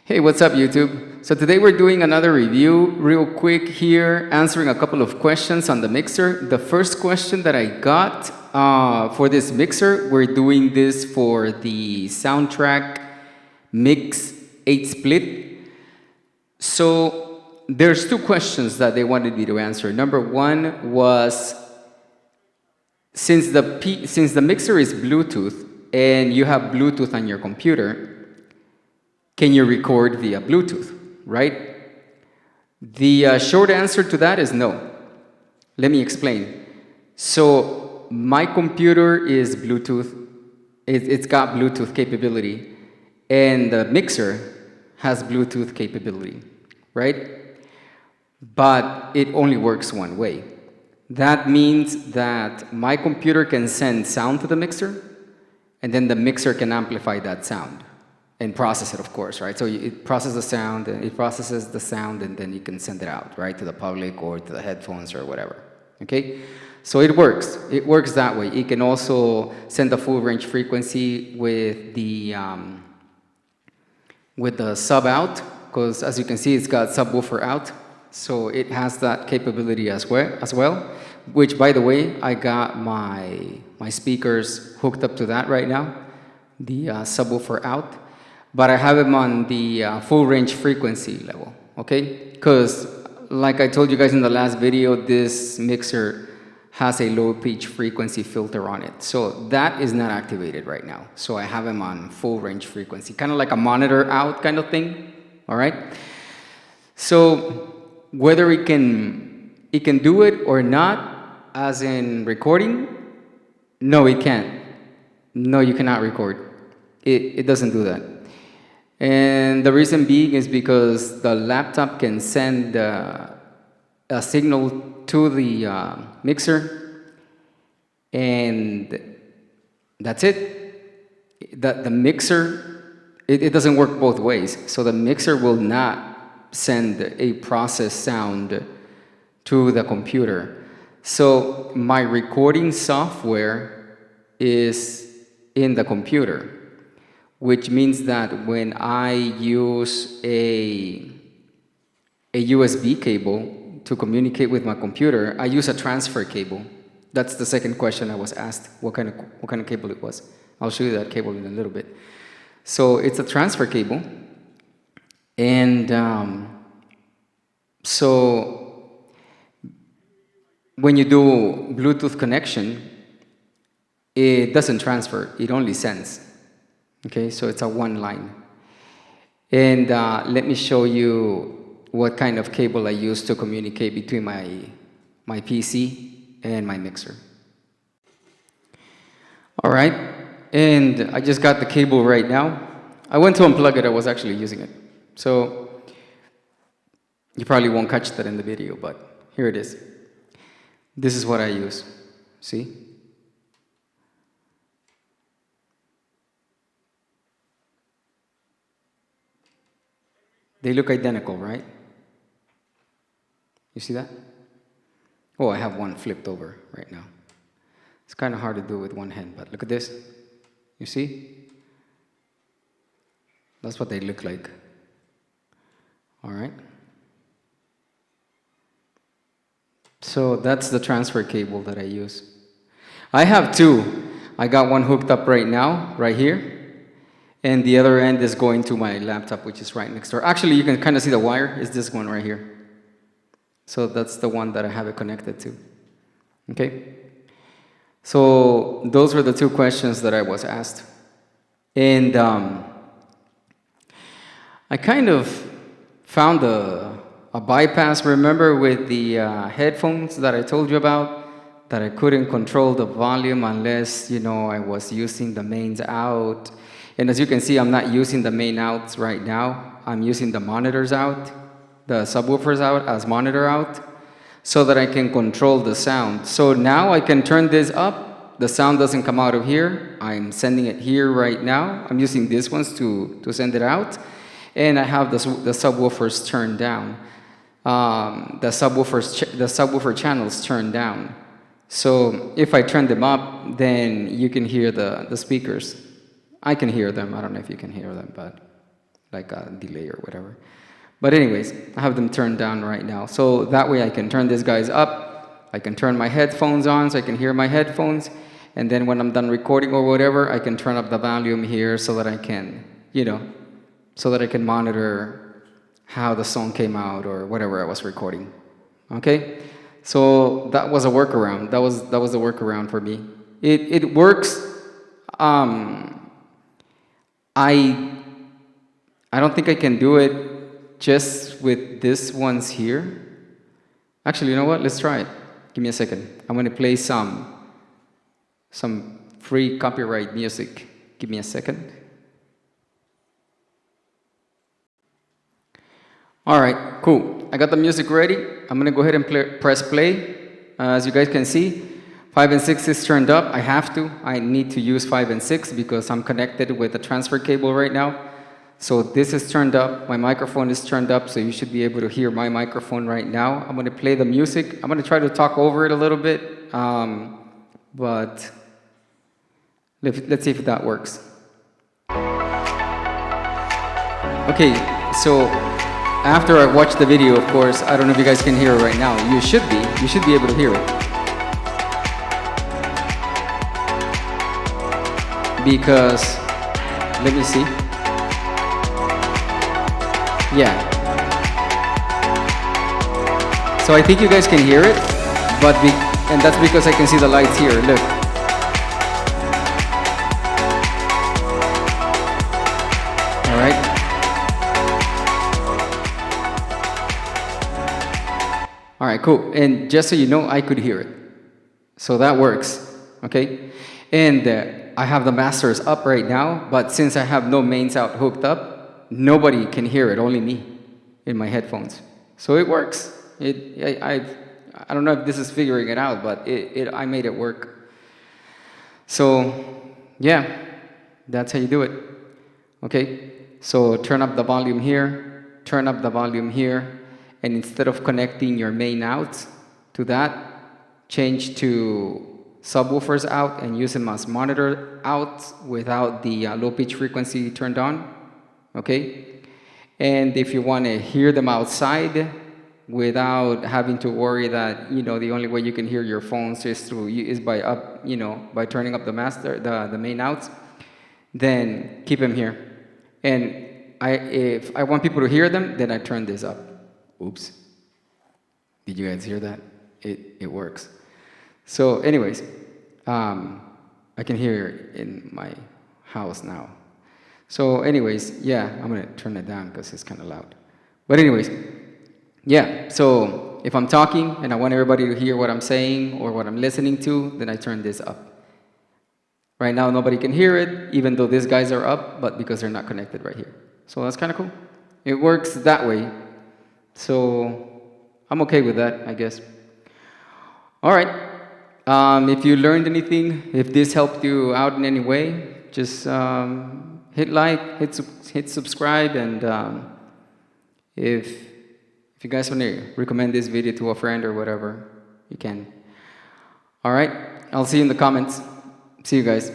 Hey, what's up, YouTube? So today we're doing another review real quick here, answering a couple of questions on the mixer. The first question that I got for this mixer, we're doing this for the Soundtrack Mix 8 split. So there's two questions that they wanted me to answer. Number one was, since the mixer is Bluetooth and you have Bluetooth on your computer, can you record via Bluetooth, right? The short answer to that is no. Let me explain. So my computer is Bluetooth. It's got Bluetooth capability, and the mixer has Bluetooth capability, right? But it only works one way. That means that my computer can send sound to the mixer, and then the mixer can amplify that sound and process it, of course, right? So it processes the sound, and then you can send it out, right, to the public or to the headphones or whatever, okay? So it works. It works that way. It can also send the full range frequency with the sub out, because as you can see, it's got subwoofer out, so it has that capability as well. Which, by the way, I got my speakers hooked up to that right now, the subwoofer out. But I have them on the full range frequency level, okay? Because like I told you guys in the last video, this mixer has a low pitch frequency filter on it. So that is not activated right now. So I have them on full range frequency, kind of like a monitor out kind of thing, all right? So whether it can do it or not, as in recording, no, it can't. No, you cannot record. It doesn't do that. And the reason being is because the laptop can send a signal to the mixer, and that's it. The mixer, it doesn't work both ways. So the mixer will not send a processed sound to the computer. So my recording software is in the computer, which means that when I use a USB cable to communicate with my computer, I use a transfer cable. That's the second question I was asked, what kind of cable it was. I'll show you that cable in a little bit. So it's a transfer cable, and so when you do Bluetooth connection, it doesn't transfer, it only sends. Okay, so it's a one line. And let me show you what kind of cable I use to communicate between my PC and my mixer. All right, and I just got the cable right now. I went to unplug it, I was actually using it. So you probably won't catch that in the video, but here it is. This is what I use, see? They look identical, right? You see that? Oh, I have one flipped over right now. It's kind of hard to do with one hand, but look at this. You see? That's what they look like. All right? So that's the transfer cable that I use. I have two. I got one hooked up right now, right here. And the other end is going to my laptop, which is right next door. Actually, you can kind of see the wire. It's this one right here. So that's the one that I have it connected to. Okay? So those were the two questions that I was asked. And I kind of found a bypass, remember, with the headphones that I told you about, that I couldn't control the volume unless, I was using the mains out. And as you can see, I'm not using the main outs right now. I'm using the monitors out, the subwoofers out as monitor out, so that I can control the sound. So now I can turn this up. The sound doesn't come out of here. I'm sending it here right now. I'm using these ones to send it out. And I have the subwoofers turned down. The subwoofer channels turned down. So if I turn them up, then you can hear the speakers. I can hear them. I don't know if you can hear them, but like a delay or whatever. But anyways, I have them turned down right now. So that way I can turn these guys up. I can turn my headphones on so I can hear my headphones. And then when I'm done recording or whatever, I can turn up the volume here so that I can, so that I can monitor how the song came out or whatever I was recording. Okay? So that was a workaround. That was a workaround for me. It works. I don't think I can do it just with this ones here. Actually, you know what? Let's try it. Give me a second. I'm going to play some free copyright music. Give me a second. All right, cool. I got the music ready. I'm going to go ahead and press play. As you guys can see, 5 and 6 is turned up. I have to. I need to use 5 and 6 because I'm connected with a transfer cable right now. So this is turned up. My microphone is turned up, so you should be able to hear my microphone right now. I'm going to play the music. I'm going to try to talk over it a little bit, but let's see if that works. Okay, so after I watched the video, of course, I don't know if you guys can hear it right now. You should be able to hear it. Because, let me see. Yeah. So I think you guys can hear it, and that's because I can see the lights here. Look. All right. All right, cool. And just so you know, I could hear it. So that works, okay? And I have the masters up right now, but since I have no mains out hooked up, nobody can hear it, only me in my headphones. So it works. I don't know if this is figuring it out, but I made it work. So yeah, that's how you do it. Okay, so turn up the volume here, turn up the volume here, and instead of connecting your main out to that, change to subwoofers out and use them as monitor out without the low pitch frequency turned on. Okay, and if you want to hear them outside without having to worry that the only way you can hear your phones is by turning up the main outs, then keep them here. And if I want people to hear them, then I turn this up. Oops, did you guys hear that? It works. So anyways, I can hear it in my house now. So anyways, yeah, I'm going to turn it down because it's kind of loud. But anyways, yeah, so if I'm talking and I want everybody to hear what I'm saying or what I'm listening to, then I turn this up. Right now, nobody can hear it, even though these guys are up, but because they're not connected right here. So that's kind of cool. It works that way. So I'm okay with that, I guess. All right. If you learned anything, if this helped you out in any way, just hit like, hit subscribe, and if you guys want to recommend this video to a friend or whatever, you can. All right, I'll see you in the comments. See you guys.